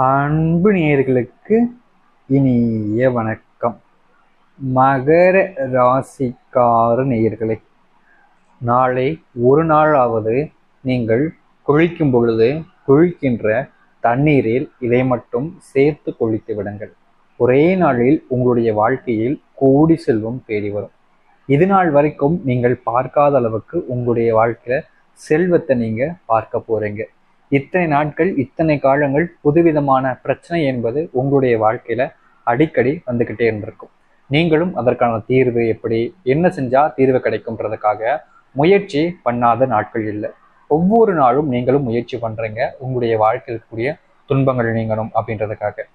அன்பு நேயர்களுக்கு இனிய வணக்கம். மகர ராசிக்கார நேயர்களே, நாளை ஒரு நாளாவது நீங்கள் குளிக்கும் பொழுது குளிக்கின்ற தண்ணீரில் இதை மட்டும் சேர்த்து குளித்து விடுங்கள். ஒரே நாளில் உங்களுடைய வாழ்க்கையில் கோடி செல்வம் தேடி வரும். இது நாள் வரைக்கும் நீங்கள் பார்க்காத அளவுக்கு உங்களுடைய வாழ்க்கையில செல்வத்தை நீங்க பார்க்க போறீங்க. இத்தனை நாட்கள் இத்தனை காலங்கள் புதுவிதமான பிரச்சனை என்பது உங்களுடைய வாழ்க்கையில அடிக்கடி வந்துகிட்டே இருந்திருக்கும். நீங்களும் அதற்கான தீர்வு எப்படி, என்ன செஞ்சா தீர்வு கிடைக்கும்ன்றதுக்காக முயற்சி பண்ணாத நாட்கள் இல்லை. ஒவ்வொரு நாளும் நீங்களும் முயற்சி பண்றீங்க உங்களுடைய வாழ்க்கையில் இருக்கக்கூடிய துன்பங்கள் நீங்கணும் அப்படின்றதுக்காக.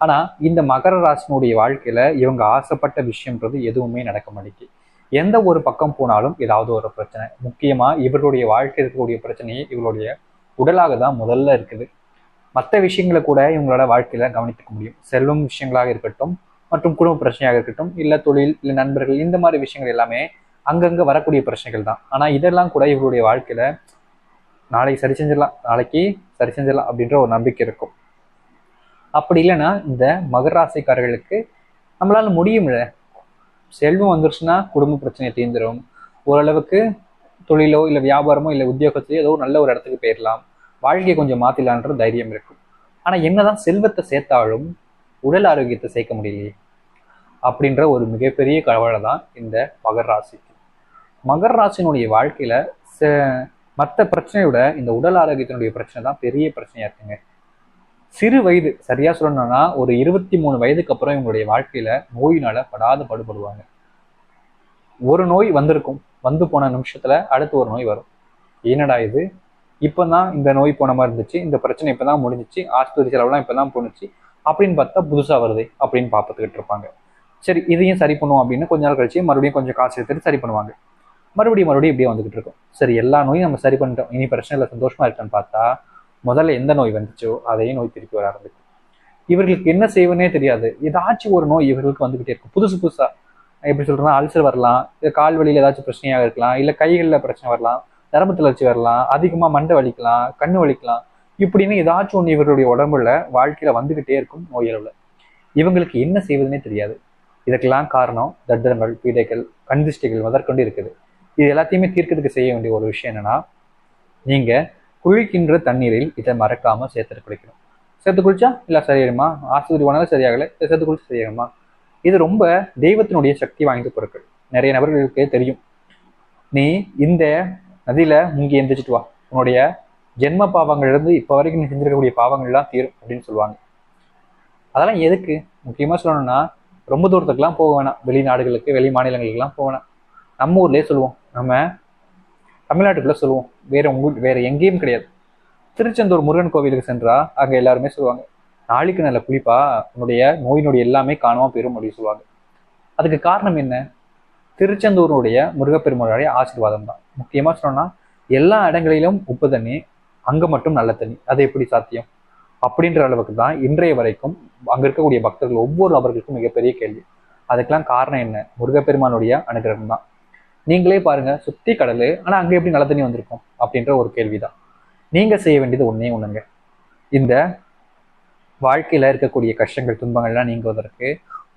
ஆனா இந்த மகர ராசினுடைய வாழ்க்கையில இவங்க ஆசைப்பட்ட விஷயம்ன்றது எதுவுமே நடக்க மாட்டேங்குது. எந்த ஒரு பக்கம் போனாலும் ஏதாவது ஒரு பிரச்சனை. முக்கியமா இவர்களுடைய வாழ்க்கை இருக்கக்கூடிய பிரச்சனையே இவங்களுடைய உடலாக தான் முதல்ல இருக்குது. மற்ற விஷயங்களை கூட இவங்களோட வாழ்க்கையில கவனித்துக்க முடியும். செல்வம் விஷயங்களாக இருக்கட்டும், மற்றும் குடும்ப பிரச்சனையாக இருக்கட்டும், இல்ல தொழில், இல்ல நண்பர்கள், இந்த மாதிரி விஷயங்கள் எல்லாமே அங்கங்க வரக்கூடிய பிரச்சனைகள் தான். ஆனா இதெல்லாம் கூட இவருடைய வாழ்க்கையில நாளைக்கு சரி செஞ்சிடலாம், நாளைக்கு சரி செஞ்சிடலாம் அப்படின்ற ஒரு நம்பிக்கை இருக்கும். அப்படி இல்லைன்னா இந்த மகர ராசிக்காரர்களுக்கு நம்மளால முடியும்ல, செல்வம் வந்துருச்சுன்னா குடும்ப பிரச்சனையை தீர்ந்துடும், ஓரளவுக்கு தொழிலோ இல்லை வியாபாரமோ இல்லை உத்தியோகத்திலோ ஏதோ நல்ல ஒரு இடத்துக்கு போயிடலாம், வாழ்க்கையை கொஞ்சம் மாத்திடலான்ற தைரியம் இருக்கும். ஆனா என்னதான் செல்வத்தை சேர்த்தாலும் உடல் ஆரோக்கியத்தை சேர்க்க முடியலையே அப்படின்ற ஒரு மிகப்பெரிய கவலை தான் இந்த மகர ராசிக்கு. மகர ராசினுடைய வாழ்க்கையில மற்ற பிரச்சனையோட இந்த உடல் ஆரோக்கியத்தினுடைய பிரச்சனை தான் பெரிய பிரச்சனையா இருக்குங்க. சிறு வயது, சரியா சொல்லணும்னா ஒரு 23 வயதுக்கு அப்புறம் இவங்களுடைய வாழ்க்கையில நோயினால படாத பாடுபடுவாங்க. ஒரு நோய் வந்திருக்கும், வந்து போன நிமிஷத்துல அடுத்து ஒரு நோய் வரும். என்னடா இது, இப்பதான் இந்த நோய் போன மாதிரி இருந்துச்சு, இந்த பிரச்சனை இப்பதான் முடிஞ்சிச்சு, ஆஸ்பத்திரி செலவுலாம் இப்பதான் போணுச்சு அப்படின்னு பார்த்தா புதுசா வருது அப்படின்னு பார்த்துக்கிட்டு இருப்பாங்க. சரி இதையும் சரி பண்ணுவோம் அப்படின்னு கொஞ்ச நாள் கழிச்சு மறுபடியும் கொஞ்சம் காசு எடுத்துட்டு சரி பண்ணுவாங்க. மறுபடியும் இப்படியே வந்துகிட்டு இருக்கும். சரி எல்லா நோயும் நம்ம சரி பண்ணிட்டோம், இனி பிரச்சனை இல்லை, சந்தோஷமா இருக்கான்னு பார்த்தா முதல்ல எந்த நோய் வந்துச்சோ அதே நோய் திருப்பி வர ஆரம்பிக்கும். இவர்களுக்கு என்ன செய்வனே தெரியாது. ஏதாச்சும் ஒரு நோய் இவர்களுக்கு வந்துகிட்டே இருக்கும், புதுசு புதுசா. எப்படி சொல்றேன்னா, அல்சர் வரலாம், இல்லை கால் வலியில் ஏதாச்சும் பிரச்சனையாக இருக்கலாம், இல்லை கைகளில் பிரச்சனை வரலாம், நரம்பு தளர்ச்சி வரலாம், அதிகமா மண்டை வலிக்கலாம், கண்ணு வலிக்கலாம், இப்படின்னு ஏதாச்சும் ஒன்று இவர்களுடைய உடம்புல வாழ்க்கையில வந்துகிட்டே இருக்கும் நோயளவுல. இவங்களுக்கு என்ன செய்வதுன்னே தெரியாது. இதுக்கெல்லாம் காரணம் தத்திரங்கள், பீடைகள், கண்திஷ்டிகள் முதற்கொண்டு இருக்குது. இது எல்லாத்தையுமே தீர்க்கிறதுக்கு செய்ய வேண்டிய ஒரு விஷயம் என்னன்னா, நீங்க குளிக்கின்ற தண்ணீரில் இதை மறக்காம சேர்த்துட்டு குளிக்கணும். சேர்த்து குளிச்சா இல்ல சரியாயிடுமா, ஆஸ்பத்திரி போனாலும் சரியாகலை, சேர்த்து குளிச்சு சரியாகுமா? இது ரொம்ப தெய்வத்தினுடைய சக்தி வாய்ந்த பொருட்கள். நிறைய நபர்களுக்கு தெரியும். நீ இந்த நதியில முங்கி எந்திரிச்சிட்டு வா, உன்னுடைய ஜென்ம பாவங்கள் இருந்து இப்ப வரைக்கும் நீ செஞ்சிருக்கக்கூடிய பாவங்கள்லாம் தீரும் அப்படின்னு சொல்லுவாங்க. அதெல்லாம் எதுக்கு? முக்கியமா சொல்லணும்னா, ரொம்ப தூரத்துக்குலாம் போக வேணாம், வெளிநாடுகளுக்கு, வெளி மாநிலங்களுக்குலாம் போக வேணாம். நம்ம ஊர்லயே சொல்லுவோம், நம்ம தமிழ்நாட்டுக்குள்ள சொல்லுவோம், வேற எங்கேயும் கிடையாது. திருச்செந்தூர் முருகன் கோவிலுக்கு சென்றா அங்க எல்லாருமே சொல்லுவாங்க, நாளைக்கு நல்ல குளிப்பா, உன்னுடைய நோயினுடைய எல்லாமே காணாம போயிரும் அப்படின்னு சொல்லுவாங்க. அதுக்கு காரணம் என்ன? திருச்செந்தூருடைய முருகப்பெருமானுடைய ஆசீர்வாதம் தான். முக்கியமா சொன்னா, எல்லா இடங்களிலும் உப்பு தண்ணி, அங்க மட்டும் நல்ல தண்ணி, அது எப்படி சாத்தியம் அப்படின்ற அளவுக்கு தான் இன்றைய வரைக்கும் அங்க இருக்கக்கூடிய பக்தர்கள் ஒவ்வொரு நபர்களுக்கும் மிகப்பெரிய கேள்வி. அதுக்கெல்லாம் காரணம் என்ன? முருகப்பெருமானுடைய அனுகிரகம் தான். நீங்களே பாருங்க, சுத்தி கடலு, ஆனா அங்க எப்படி நல்ல தண்ணி வந்திருக்கும் அப்படின்ற ஒரு கேள்விதான். நீங்க செய்ய வேண்டியது ஒன்னே ஒண்ணுங்க. இந்த வாழ்க்கையில இருக்கக்கூடிய கஷ்டங்கள், துன்பங்கள்லாம் நீங்குவதற்கு,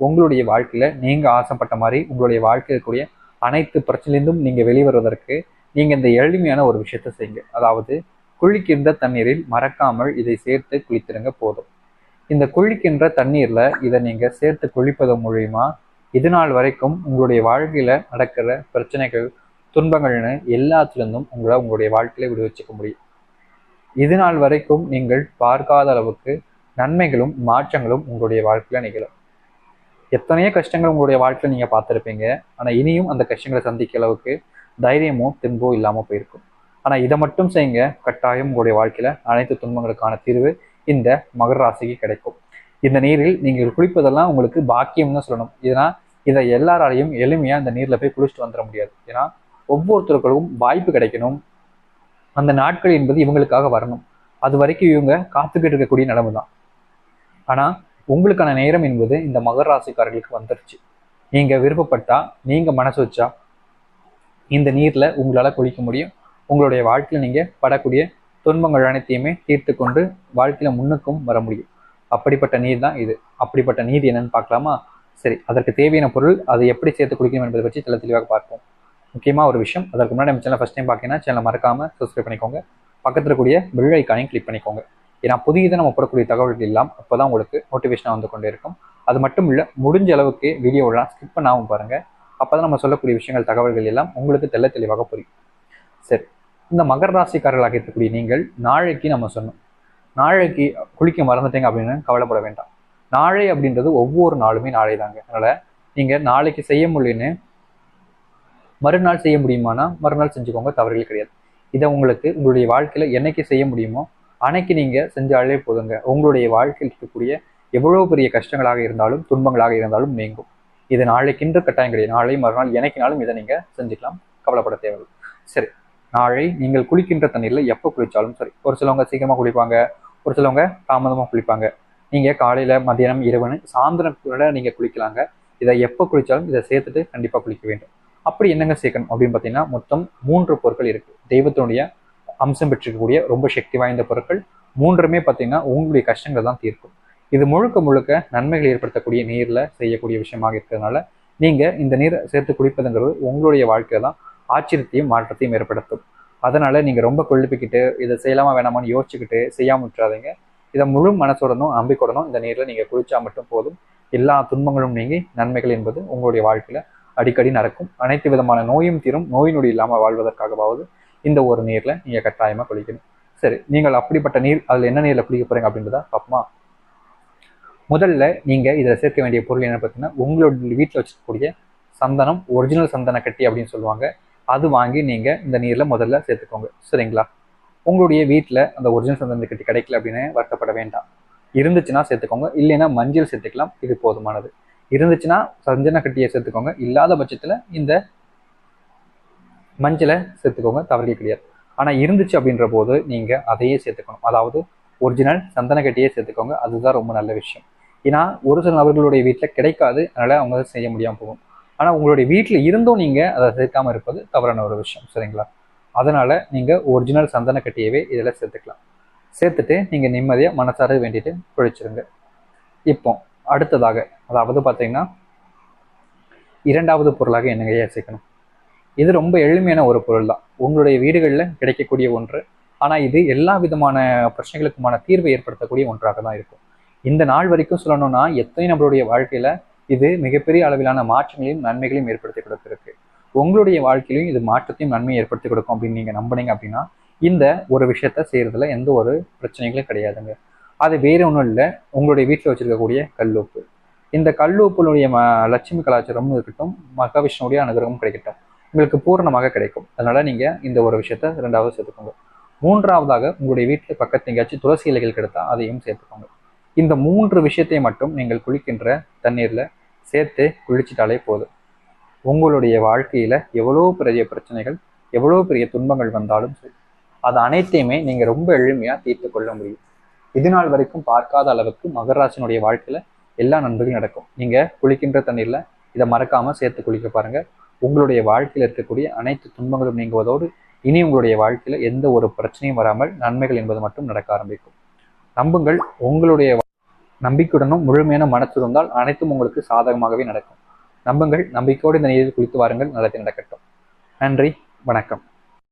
உங்களுடைய வாழ்க்கையில நீங்க ஆசைப்பட்ட மாதிரி உங்களுடைய வாழ்க்கையில் இருக்கக்கூடிய அனைத்து பிரச்சனையிலிருந்தும் நீங்க வெளிவருவதற்கு நீங்க இந்த எளிமையான ஒரு விஷயத்த செய்யுங்க. அதாவது குளிக்கின்ற தண்ணீரில் மறக்காமல் இதை சேர்த்து குளித்திருங்க போதும். இந்த குளிக்கின்ற தண்ணீர்ல இதை நீங்க சேர்த்து குளிப்பது மூலியமா இது நாள் வரைக்கும் உங்களுடைய வாழ்க்கையில நடக்கிற பிரச்சனைகள், துன்பங்கள்னு எல்லாத்திலிருந்தும் உங்களுடைய வாழ்க்கையில விடுவிச்சுக்க முடியும். இது நாள் வரைக்கும் நீங்கள் பார்க்காத அளவுக்கு நன்மைகளும் மாற்றங்களும் உங்களுடைய வாழ்க்கையில நிகழும். எத்தனையோ கஷ்டங்கள் உங்களுடைய வாழ்க்கையில நீங்க பார்த்துருப்பீங்க. ஆனா இனியும் அந்த கஷ்டங்களை சந்திக்க அளவுக்கு தைரியமோ தெம்போ இல்லாம போயிருக்கும். ஆனா இதை மட்டும் செய்யுங்க, கட்டாயம் உங்களுடைய வாழ்க்கையில அனைத்து துன்பங்களுக்கான தீர்வு இந்த மகர ராசிக்கு கிடைக்கும். இந்த நீரில் நீங்கள் குளிப்பதெல்லாம் உங்களுக்கு பாக்கியம் தான் சொல்லணும். இதை எல்லாராலையும் எளிமையா இந்த நீர்ல போய் குளிச்சுட்டு வந்துட முடியாது. ஏன்னா ஒவ்வொருத்தருக்கும் வாய்ப்பு கிடைக்கணும், அந்த நாட்கள் என்பது இவங்களுக்காக வரணும். அது வரைக்கும் இவங்க காத்துக்கிட்டு இருக்கக்கூடிய நிலைமை தான். ஆனா உங்களுக்கான நேரம் என்பது இந்த மகர ராசிக்காரர்களுக்கு வந்துருச்சு. நீங்க விருப்பப்பட்டா, நீங்க மனசு வச்சா இந்த நீர்ல உங்களால குளிக்க முடியும். உங்களுடைய வாழ்க்கையில நீங்க படக்கூடிய துன்பங்கள் அனைத்தையுமே தீர்த்து கொண்டு வாழ்க்கையில முன்னுக்கும் வர முடியும். அப்படிப்பட்ட நீர் தான் இது. அப்படிப்பட்ட நீர் என்னன்னு பார்க்கலாமா? சரி, அதற்கு தேவையான பொருள், அதை எப்படி சேர்த்து குடிக்கணும் என்பதை பற்றி தெளிவாக பார்ப்போம். முக்கியமாக ஒரு விஷயம், அதற்கு முன்னாடி நம்ம சேனல் ஃபஸ்ட் டைம் பார்க்கீங்கன்னா சேனலை மறக்காமல் சப்ஸ்கிரைப் பண்ணிக்கோங்க. பக்கத்தில் இருக்கக்கூடிய பெல் ஐக்கானையும் கிளிக் பண்ணிக்கோங்க. ஏன்னா புதியதை நம்ம போடக்கூடிய தகவல்கள் எல்லாம் அப்போ தான் உங்களுக்கு மோட்டிவேஷனாக வந்து கொண்டே இருக்கும். அது மட்டும் இல்லை, முடிஞ்ச அளவுக்கு வீடியோவெல்லாம் ஸ்கிப் பண்ணாமல் பாருங்கள். அப்போ தான் நம்ம சொல்லக்கூடிய விஷயங்கள், தகவல்கள் எல்லாம் உங்களுக்கு தெளிவாக புரியும். சரி, இந்த மகர ராசிக்காரர்களாக இருக்கக்கூடிய நீங்கள் நாளைக்கு நம்ம சொன்னோம், நாளைக்கு குளிக்க மறந்துட்டீங்க அப்படின்னு கவலைப்பட வேண்டாம். நாளை அப்படின்றது ஒவ்வொரு நாளுமே நாளை தாங்க. அதனால நீங்க நாளைக்கு செய்ய முடியும்னு மறுநாள் செய்ய முடியுமானா மறுநாள் செஞ்சுக்கோங்க, தவறுகள் கிடையாது. இதை உங்களுக்கு உங்களுடைய வாழ்க்கையில என்னைக்கு செய்ய முடியுமோ அன்னைக்கு நீங்க செஞ்சாலே போதுங்க. உங்களுடைய வாழ்க்கையில் இருக்கக்கூடிய எவ்வளவு பெரிய கஷ்டங்களாக இருந்தாலும் துன்பங்களாக இருந்தாலும் நீங்கும். இது நாளைக்குன்ற கட்டாயம் கிடையாது. நாளை மறுநாள் என்னைக்குனாலும் இதை நீங்க செஞ்சுக்கலாம், கவலைப்பட தேவையில்லை. சரி, நாளை நீங்கள் குளிக்கின்ற தண்ணீர்ல எப்போ குளிச்சாலும் சரி, ஒரு சிலவங்க சீக்கிரமா குளிப்பாங்க, ஒரு சிலவங்க தாமதமா குளிப்பாங்க. நீங்கள் காலையில், மதியானம், இரவுன்னு சாயந்தரம் கூட நீங்கள் குளிக்கலாங்க. இதை எப்போ குளித்தாலும் இதை சேர்த்துட்டு கண்டிப்பாக குளிக்க வேண்டும். அப்படி என்னங்க சேர்க்கணும் அப்படின்னு பார்த்தீங்கன்னா, மொத்தம் 3 பொருட்கள் இருக்குது. தெய்வத்தினுடைய அம்சம் பெற்றிருக்கக்கூடிய ரொம்ப சக்தி வாய்ந்த பொருட்கள். 3மே பார்த்தீங்கன்னா உங்களுடைய கஷ்டங்களை தான் தீர்க்கும். இது முழுக்க முழுக்க நன்மைகள் ஏற்படுத்தக்கூடிய நீரில் செய்யக்கூடிய விஷயமாக இருக்கிறதுனால நீங்கள் இந்த நீரை சேர்த்து குளிப்பதுங்கிறது உங்களுடைய வாழ்க்கையில தான் ஆச்சரியத்தையும் மாற்றத்தையும் ஏற்படுத்தும். அதனால நீங்கள் ரொம்ப கொழுப்பிக்கிட்டு இதை செய்யலாமா வேணாமான்னு யோசிச்சுக்கிட்டு செய்யாமல் விட்டுறாதீங்க. இதை முழு மனசுடனும் நம்பிக்கையுடனும் இந்த நீரில் நீங்கள் குளிச்சா மட்டும் போதும். எல்லா துன்பங்களும் நீங்கி நன்மைகள் என்பது உங்களுடைய வாழ்க்கையில அடிக்கடி நடக்கும். அனைத்து விதமான நோயும் தீரும். நோய் நொடி இல்லாமல் வாழ்வதற்காகவாவது இந்த ஒரு நீரில் நீங்கள் கட்டாயமாக குளிக்கணும். சரி, நீங்கள் அப்படிப்பட்ட நீர், அதில் என்ன நீரில் குளிக்க போறீங்க அப்படின்றத பார்ப்போமா? முதல்ல நீங்கள் இதில் சேர்க்க வேண்டிய பொருள் என்ன பார்த்தீங்கன்னா, உங்களுடைய வீட்டில் வச்சுக்கக்கூடிய சந்தனம், ஒரிஜினல் சந்தன கட்டி அப்படின்னு சொல்லுவாங்க. அது வாங்கி நீங்கள் இந்த நீரில் முதல்ல சேர்த்துக்கோங்க. சரிங்களா? உங்களுடைய வீட்டில் அந்த ஒரிஜினல் சந்தன கட்டி கிடைக்கல அப்படின்னு வருத்தப்பட வேண்டாம். இருந்துச்சுன்னா சேர்த்துக்கோங்க, இல்லைன்னா மஞ்சள் சேர்த்துக்கலாம், இது போதுமானது. இருந்துச்சுன்னா சந்தன கட்டியை சேர்த்துக்கோங்க, இல்லாத பட்சத்தில் இந்த மஞ்சளை சேர்த்துக்கோங்க, தவறுகள் கிடையாது. ஆனால் இருந்துச்சு அப்படின்ற போது நீங்கள் அதையே சேர்த்துக்கணும். அதாவது ஒரிஜினல் சந்தன கட்டியே சேர்த்துக்கோங்க, அதுதான் ரொம்ப நல்ல விஷயம். ஏன்னா ஒரு சில நபர்களுடைய வீட்டில் கிடைக்காது, அதனால் அவங்க செய்ய முடியாமல் போகும். ஆனால் உங்களுடைய வீட்டில் இருந்தும் நீங்கள் அதை சேர்க்காமல் இருப்பது தவறான ஒரு விஷயம். சரிங்களா? அதனால் நீங்கள் ஒரிஜினல் சந்தன கட்டியவே இதில் சேர்த்துக்கலாம். சேர்த்துட்டு நீங்கள் நிம்மதியாக மனசார வேண்டிட்டு குளிச்சிருங்க. இப்போ அடுத்ததாக, அதாவது பார்த்தீங்கன்னா 2வது பொருளாக என்னங்க சேர்க்கணும். இது ரொம்ப எளிமையான ஒரு பொருள் தான், உங்களுடைய வீடுகளில் கிடைக்கக்கூடிய ஒன்று. ஆனால் இது எல்லா விதமான பிரச்சனைகளுக்குமான தீர்வை ஏற்படுத்தக்கூடிய ஒன்றாக தான் இருக்கும். இந்த நாள் வரைக்கும் சொல்லணும்னா எத்தனை நம்மளுடைய வாழ்க்கையில் இது மிகப்பெரிய அளவிலான மாற்றங்களையும் நன்மைகளையும் ஏற்படுத்தி கொடுத்துருக்கு. உங்களுடைய வாழ்க்கையிலையும் இது மாற்றத்தையும் நன்மையை ஏற்படுத்தி கொடுக்கும் அப்படின்னு நீங்கள் நம்பினீங்க அப்படின்னா இந்த ஒரு விஷயத்த செய்யறதுல எந்த ஒரு பிரச்சனைகளும் கிடையாதுங்க. அது வேற ஒன்றும் இல்லை, உங்களுடைய வீட்டில் வச்சிருக்கக்கூடிய கல்லுப்பு. இந்த கல்லுப்புடைய லட்சுமி கலாச்சாரமும் இருக்கட்டும், மகாவிஷ்ணுடைய அனுகிரகமும் கிடைக்கட்டும், உங்களுக்கு பூரணமாக கிடைக்கும். அதனால நீங்க இந்த ஒரு விஷயத்த 2வது சேர்த்துக்கோங்க. 3வதாக உங்களுடைய வீட்டில் பக்கத்து எங்கேயாச்சும் துளசி இலைகள் கிடைத்தா அதையும் சேர்த்துக்கோங்க. இந்த 3 விஷயத்தை மட்டும் நீங்கள் குளிக்கின்ற தண்ணீர்ல சேர்த்து குளிச்சிட்டாலே போதும். உங்களுடைய வாழ்க்கையில எவ்வளோ பெரிய பிரச்சனைகள், எவ்வளோ பெரிய துன்பங்கள் வந்தாலும் சரி, அது அனைத்தையுமே நீங்க ரொம்ப எளிமையா தீர்த்து கொள்ள முடியும். இது நாள் வரைக்கும் பார்க்காத அளவுக்கு மகராசினுடைய வாழ்க்கையில எல்லா நன்மைகளும் நடக்கும். நீங்க குளிக்கின்ற தண்ணீர்ல இதை மறக்காம சேர்த்து குளிக்க பாருங்க. உங்களுடைய வாழ்க்கையில் இருக்கக்கூடிய அனைத்து துன்பங்களும் நீங்குவதோடு இனி உங்களுடைய வாழ்க்கையில எந்த ஒரு பிரச்சனையும் வராமல் நன்மைகள் என்பது மட்டும் நடக்க ஆரம்பிக்கும். நம்புங்கள், உங்களுடைய நம்பிக்கையுடனும் முழுமையான மனசு இருந்தால் அனைத்தும் உங்களுக்கு சாதகமாகவே நடக்கும். நம்புங்கள், நம்பிக்கையோடு இந்த நீரில் குளித்து வாருங்கள், நல்லது நடக்கட்டும். நன்றி, வணக்கம்.